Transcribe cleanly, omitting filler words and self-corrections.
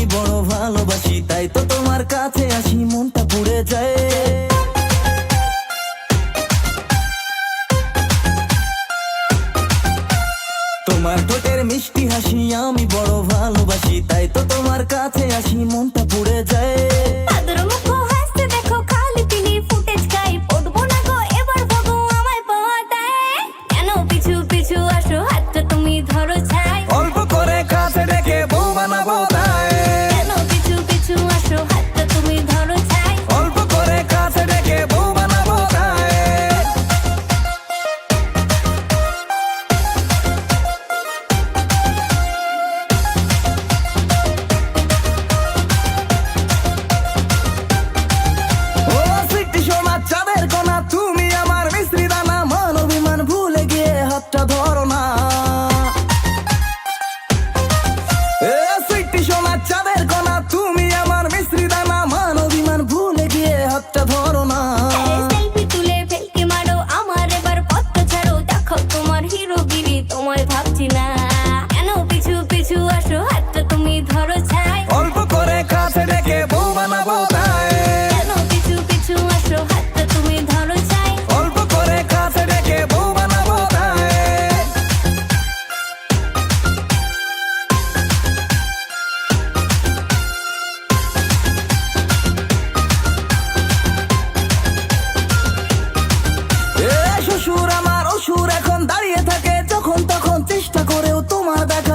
আমি বড় ভালোবাসি, তাই তো তোমার কাছে আসি, মনটা পুড়ে যায়। তোমার ঠোঁটের মিষ্টি হাসি আমি বড় ভালোবাসি, তাই তো তোমার কাছে আসি, মনটা পুড়ে যায়। আদর মুখ হাসতে দেখো খালি পিলি ফুটেজ খাই, পড়বো না গো এবার ভাবো আমায় পাওয়া দেয়। কেন পিছু পিছু আসো, হাতটা তুমি ধরো ছাই। অল্প করে কাছে ডেকে বউ বানাবো তাই। কেন পিছু পিছু আসো, হাতটা তুমি ধরো ছাই। অল্প করে কাছে ডেকে বউ বানাবো তাই। ও সিটি সোনা চাঁদের কোনা, তুমি আমার মিশ্রি দানা, মান অভিমান ভুলে গিয়ে হাতটা ধরো না। এ সিটি সোনা চাঁদের কোনা, তুমি আমার মিশ্রি দানা, মান অভিমান ভুলে গিয়ে হাতটা ধরো না। সেলফি তুলে ফেলকে মারো, আমার এবার পথটা ছাড়ো, দেখো তোমার হিরোগিরি, তোমায় ভাবছি না। কেন পিছু পিছু আসো, হাতটা তুমি ধরো ছাই। অল্প করে কাছে ডেকে বউ বানাবো তাই। কেন পিছু পিছু আসো, হাতটা তুমি ধরো ছাই। অল্প করে কাছে ডেকে বউ বানাবো তাই। এ শ্বশুর আমার অসুর এখন দাঁড়িয়ে থাকে, যখন তখন চেষ্টা করেও তোমার দেখা